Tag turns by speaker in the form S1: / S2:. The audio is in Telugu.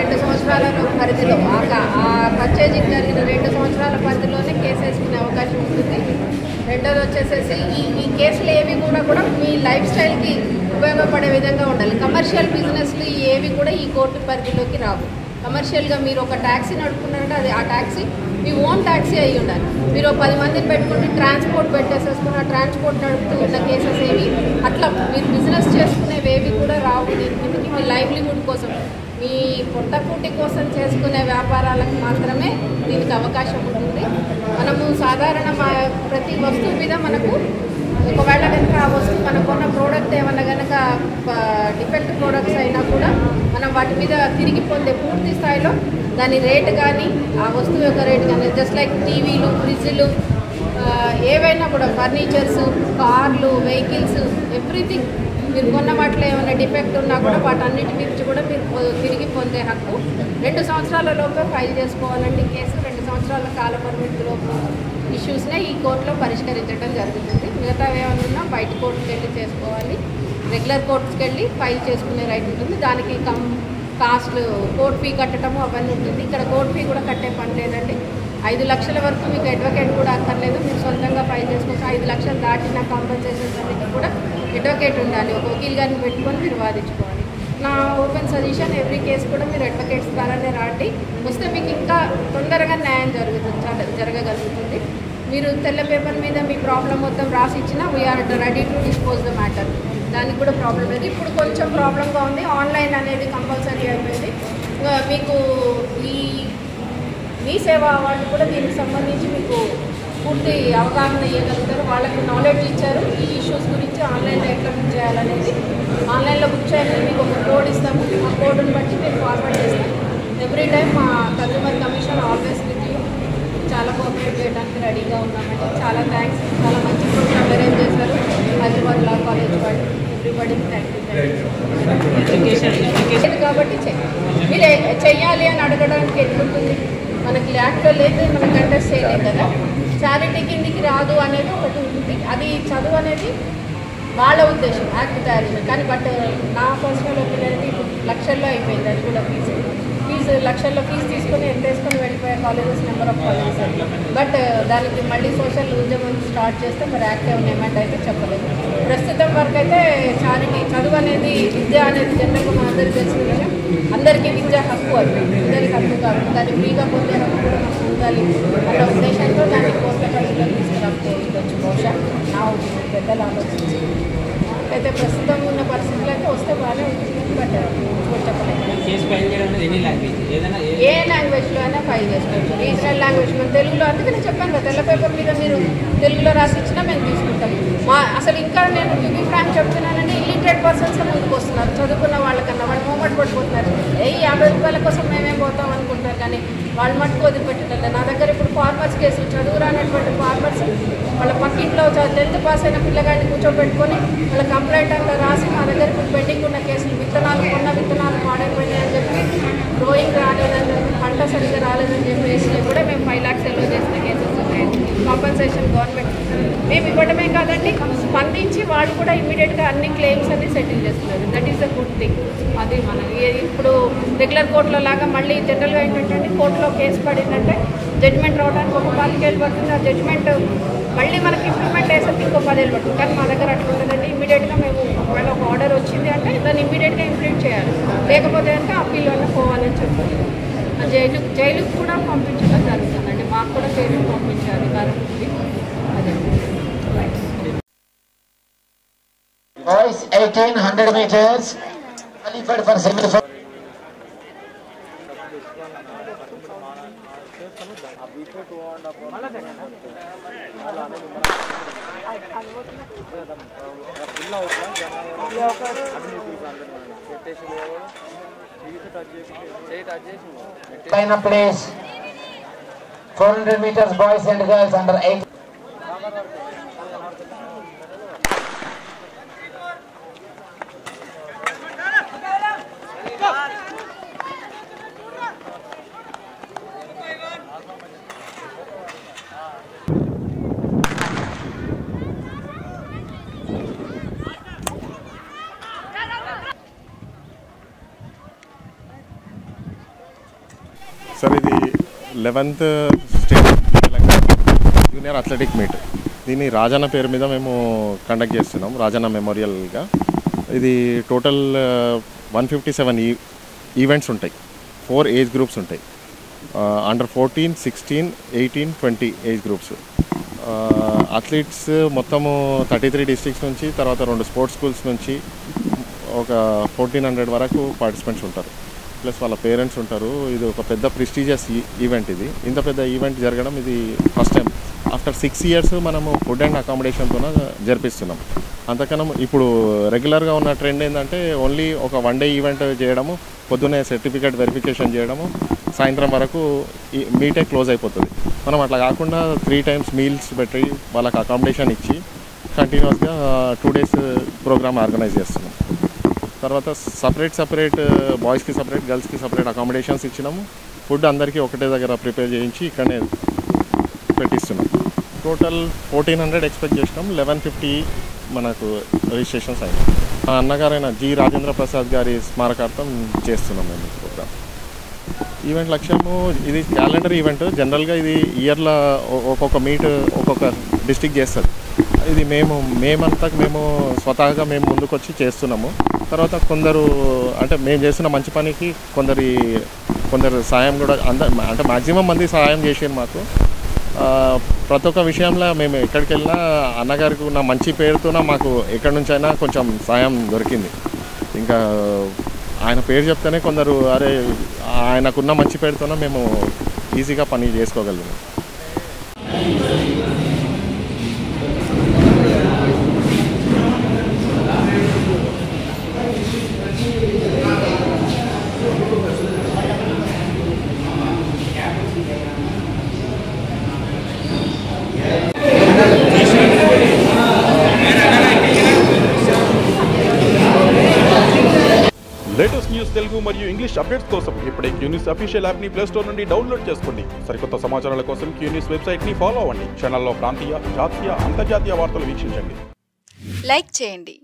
S1: 2 సంవత్సరాల పరిధిలో ఆ పర్చేజింగ్ జరిగిన 2 సంవత్సరాల పరిధిలోనే కేసు వేసుకునే అవకాశం ఉంటుంది. రెండోది వచ్చేసేసి ఈ కేసులు ఏవి కూడా మీ లైఫ్ స్టైల్కి ఉపయోగపడే విధంగా ఉండాలి. కమర్షియల్ బిజినెస్లు ఏవి కూడా ఈ కోర్టు పరిధిలోకి రావు. కమర్షియల్గా మీరు ఒక ట్యాక్సీ నడుపుకున్నారంటే అది ఆ ట్యాక్సీ మీ ఓన్ ట్యాక్సీ అయ్యి ఉండాలి. మీరు 10 మందిని పెట్టుకుంటే ట్రాన్స్పోర్ట్ పెట్టేసేసుకుని ఆ ట్రాన్స్పోర్ట్ నడుపుతూ ఉన్న కేసెస్ ఏవి అట్లా మీరు బిజినెస్ చేసుకునేవి ఏవి కూడా రావు. దీనికి మీ లైవ్లీహుడ్ కోసం మీ పొట్టకూటి కోసం చేసుకునే వ్యాపారాలకు మాత్రమే దీనికి అవకాశం ఉంటుంది. మనము సాధారణ ప్రతి వస్తువు మీద మనకు ఒకవేళ కనుక ఆ వస్తువు మనకున్న ప్రోడక్ట్ ఏమన్నా కనుక డిఫెక్ట్ ప్రోడక్ట్స్ అయినా కూడా మనం వాటి మీద తిరిగి పొందే పూర్తి స్థాయిలో దాని రేటు కానీ ఆ వస్తువు యొక్క రేటు కానీ జస్ట్ లైక్ టీవీలు, ఫ్రిడ్జ్లు, ఏవైనా కూడా ఫర్నిచర్స్, కార్లు, వెహికల్స్, ఎవ్రీథింగ్ మీరు కొన్న వాటిలో ఏమైనా డిఫెక్ట్ ఉన్నా కూడా వాటన్నిటి నుంచి కూడా మీరు తిరిగి పొందే హక్కు 2 సంవత్సరాల లోపే ఫైల్ చేసుకోవాలండి. కేసు 2 సంవత్సరాల కాల పరిమితిలోపు ఇష్యూస్నే ఈ కోర్టులో పరిష్కరించడం జరుగుతుంది. మిగతా ఏమైనా బయట కోర్టుకి వెళ్ళి చేసుకోవాలి. రెగ్యులర్ కోర్టుకి వెళ్ళి ఫైల్ చేసుకునే రైట్ ఉంటుంది. దానికి కాస్ట్లు కోర్ట్ ఫీ కట్టడము అవన్నీ ఉంటుంది. ఇక్కడ కోర్ట్ ఫీ కూడా కట్టే పని లేదండి. 5 లక్షల వరకు మీకు అడ్వకేట్ కూడా అక్కర్లేదు. మీరు సొంతంగా ఫైల్ చేసుకోవచ్చు. 5 లక్షలు దాటిన కాంపెన్సేషన్స్ అన్నిటి కూడా అడ్వకేట్ ఉండాలి. ఒక వకీల్ గారిని పెట్టుకొని మీరు వాదించుకోవాలి. నా ఓపెన్ సజెషన్ ఎవ్రీ కేసు కూడా మీరు అడ్వకేట్స్ ద్వారానే రాండి. వస్తే మీకు ఇంకా తొందరగా న్యాయం జరగగలుగుతుంది. మీరు తెల్ల పేపర్ మీద మీ ప్రాబ్లం మొత్తం రాసి ఇచ్చినా we are ready to dispose the matter. దానికి కూడా ప్రాబ్లం లేదు. ఇప్పుడు కొంచెం ప్రాబ్లంగా ఉంది. ఆన్లైన్ అనేది కంపల్సరీ అయిపోయింది. మీకు మీ సేవా వాళ్ళు కూడా దీనికి సంబంధించి మీకు పూర్తి అవగాహన ఇవ్వగలుగుతారు. వాళ్ళకి నాలెడ్జ్ ఇచ్చారు ఈ ఇష్యూస్ గురించి. ఆన్లైన్లో ఎట్లా బుక్ చేయాలనేది ఆన్లైన్లో బుక్ చేయాలని మీకు ఒక కోడ్ ఇస్తాము. ఆ కోడ్ని బట్టి మేము ఫార్వర్డ్ చేస్తాం. ఎవ్రీ టైం మా consumer commission always with you చాలా కోఆపరేట్ చేయడానికి రెడీగా ఉన్నామండి. చాలా థ్యాంక్స్. చాలా మంచి ప్రోగ్రామ్ అరేంజ్ చేశారు హైదరాబాద్ లా కాలేజ్ వాళ్ళు. Everybody thank you. కాబట్టి మీరు చెయ్యాలి అని అడగడానికి ఎట్లుంటుంది? మనకి యాక్ట్లో లేదు, మనం కంటెస్ట్ చేయలేదు కదా. చారిటీ కిందికి రాదు అనేది ఒకటి ఉంటుంది. అది చదువు అనేది వాళ్ళ ఉద్దేశం యాక్ట్ తయారు చేయాలి. కానీ బట్ నా పర్సనల్ ఒపీనియన్ అయితే ఇప్పుడు లక్షల్లో అయిపోయింది. అది కూడా ఫీజు లక్షల్లో ఫీజు తీసుకొని ఎంత వేసుకొని వెళ్ళిపోయే colleges number of colleges. But దానికి మళ్ళీ సోషల్ ఉద్యమం స్టార్ట్ చేస్తే మరి యాక్ట్ ఏమైనా ఏమంటే అయితే చెప్పలేదు. ప్రస్తుతం వరకు అయితే చారిటీ చదువు అనేది విద్య అనేది జనరల్గా మన అందరికీ తెలిసిన విషయం. అందరికీ విద్యా హక్కు అది అందరికీ హక్కు కాబట్టి దాన్ని ఫ్రీగా పొందే హక్కు కూడా మనకు ఉండాలి అన్న ఉద్దేశంతో దాన్ని కోర్టుల పరిధిలో తీసుకురాకపోవచ్చు. బహుశా నా పెద్దలు ఆలోచించి అయితే ప్రస్తుతం ఉన్న పరిస్థితులు అయితే వస్తే బాగానే ఉంటుంది. బట్ చెప్పలేదు. ఏ లాంగ్వేజ్లో అయినా ఫైల్ చేసుకోవచ్చు. రీజనల్ లాంగ్వేజ్ మన తెలుగులో. అందుకని చెప్పాను కదా, తెల్ల పేపర్ మీద మీరు తెలుగులో రాసి ఇచ్చినా మేము తీసుకుంటాం. అసలు ఇంకా నేను యూబీ ఫ్రాంక్ చెప్తున్నానంటే ఇల్లిటరేట్ పర్సన్స్ ముందుకు వస్తున్నారు. చదువుకున్న వాళ్ళకన్నా వాళ్ళు మూమెంట్ పడిపోతున్నారు. 50 రూపాయల కోసం మేమేం పోతాం అనుకుంటారు. కానీ వాళ్ళు మట్టుకు వదిలిపెట్టలేదు. నా దగ్గర ఇప్పుడు ఫార్మర్స్ కేసులు చదువు రానటువంటి ఫార్మర్స్ వాళ్ళ పక్కింట్లో 10th పాస్ అయిన పిల్లగాడిని కూర్చోబెట్టుకొని వాళ్ళ కంప్లైంట్ అంతా రాసి మా దగ్గర ఇప్పుడు పెండింగ్ ఉన్న కేసులు విత్తనాలు పాడైపోయినాయి అని చెప్పి, గ్రోయింగ్ రాలేదని చెప్పి, పంట సరిగ్గా రాలేదని చెప్పేసి కూడా మేము 5 lakhs ఎల్లో చేసిన కేసెస్ ఉన్నాయి. కాంపన్సేషన్ గవర్నమెంట్ మేము ఇవ్వడమే కాదండి, స్పందించి వాళ్ళు కూడా ఇమీడియట్గా అన్ని క్లెయిమ్స్ అన్ని సెటిల్ చేస్తున్నారు. That is the good thing. అది మనం ఇప్పుడు రెగ్యులర్ కోర్టులో లాగా మళ్ళీ జనరల్గా ఏంటంటే కోర్టులో కేసు పడిందంటే జడ్జ్మెంట్ రావడానికి ఒక 12 ఏళ్ళు పడుతుంది. ఆ జడ్జ్మెంట్ మళ్ళీ మనకి ఇంప్లిమెంట్ అయ్యేసరికి ఇంకో 10 ఏళ్ళు పడుతుంది. కానీ మా దగ్గర అట్లా ఉండదండి. ఇమీడియట్గా మేము ఒకవేళ ఒక ఆర్డర్ వచ్చింది అంటే దాన్ని ఇమీడియట్గా ఇంప్లిమెంట్ చేయాలి. లేకపోతే కనుక అప్పీల్లోనే పోవాలని చెప్పాలి. జైలుకు కూడా పంపించడం జరుగుతుందండి. మాకు కూడా జైలుకు పంపించే అధికారం ఉంది. అదే
S2: Boys 1800 meters qualified for semi-final. Line up please. 400 meters boys and girls under 8.
S3: 11th state Telangana junior athletic meet. దీన్ని రాజన్న పేరు మీద మేము కండక్ట్ చేస్తున్నాం, రాజన్న మెమోరియల్గా. ఇది టోటల్ 157 ఈవెంట్స్ ఉంటాయి. 4 ఏజ్ గ్రూప్స్ ఉంటాయి. Under 14, 16, 18, 20 age groups. అథ్లీట్స్ మొత్తము 33 డిస్ట్రిక్ట్స్ నుంచి, తర్వాత 2 స్పోర్ట్స్ స్కూల్స్ నుంచి ఒక 1400 వరకు పార్టిసిపెంట్స్ ఉంటారు. ప్లస్ వాళ్ళ పేరెంట్స్ ఉంటారు. ఇది ఒక పెద్ద ప్రెస్టీజియస్ ఈవెంట్. ఇది ఇంత పెద్ద ఈవెంట్ జరగడం ఇది ఫస్ట్ టైం. ఆఫ్టర్ 6 years మనము ఫుడ్ అండ్ అకామిడేషన్తో జరిపిస్తున్నాం. అంతకన్నా ఇప్పుడు రెగ్యులర్గా ఉన్న ట్రెండ్ ఏంటంటే ఓన్లీ ఒక 1 day ఈవెంట్ చేయడము, పొద్దున్నే సర్టిఫికేట్ వెరిఫికేషన్ చేయడము, సాయంత్రం వరకు మీటే క్లోజ్ అయిపోతుంది. మనం అట్లా కాకుండా 3 times మీల్స్ పెట్టి వాళ్ళకి అకామిడేషన్ ఇచ్చి కంటిన్యూస్గా 2 days ప్రోగ్రామ్ ఆర్గనైజ్ చేస్తున్నాం. తర్వాత సపరేట్ బాయ్స్కి సపరేట్, గర్ల్స్కి సపరేట్ అకామిడేషన్స్ ఇచ్చినాము. ఫుడ్ అందరికీ ఒకటే దగ్గర ప్రిపేర్ చేయించి ఇక్కడనే పెట్టిస్తున్నాం. టోటల్ 1400 ఎక్స్పెక్ట్ చేసినాం. 1150 మనకు రిజిస్ట్రేషన్స్ అయినాయి. మా అన్నగారైన జి రాజేంద్ర ప్రసాద్ గారి స్మారకార్థం చేస్తున్నాం మేము ప్రోగ్రామ్. ఈవెంట్ లక్ష్యము ఇది క్యాలెండర్ ఈవెంట్. జనరల్గా ఇది ఇయర్లో ఒక్కొక్క మీట్ ఒక్కొక్క డిస్ట్రిక్ట్ చేస్తుంది. ఇది మేమంతా స్వతహాగా మేము ముందుకొచ్చి చేస్తున్నాము. తర్వాత కొందరు అంటే మేము చేస్తున్న మంచి పనికి కొందరు సాయం కూడా అంటే మ్యాక్సిమం మంది సహాయం చేసారు మాకు. ప్రతి ఒక్క విషయంలో మేము ఎక్కడికి వెళ్ళినా అన్నగారికి ఉన్న మంచి పేరుతోన మాకు ఎక్కడి నుంచైనా కొంచెం సాయం దొరికింది. ఇంకా ఆయన పేరు చెప్తేనే కొందరు అరే ఆయనకున్న మంచి పేరుతోనే మేము ఈజీగా పని చేసుకోగలిగాము.
S4: లేటెస్ట్ న్యూస్ తెలుగు మరియు ఇంగ్లీష్ అప్డేట్స్ కోసం ఇప్పుడే క్యూన్యూస్ అఫీషియల్ యాప్ని ప్లే స్టోర్ నుండి డౌన్లోడ్ చేసుకోండి. సరికొత్త సమాచారాల కోసం క్యూన్యూస్ వెబ్సైట్ని ఫాలో అవ్వండి. ఛానల్లో ప్రాంతీయ, జాతీయ, అంతర్జాతీయ వార్తలు వీక్షించండి.
S5: లైక్ చేయండి.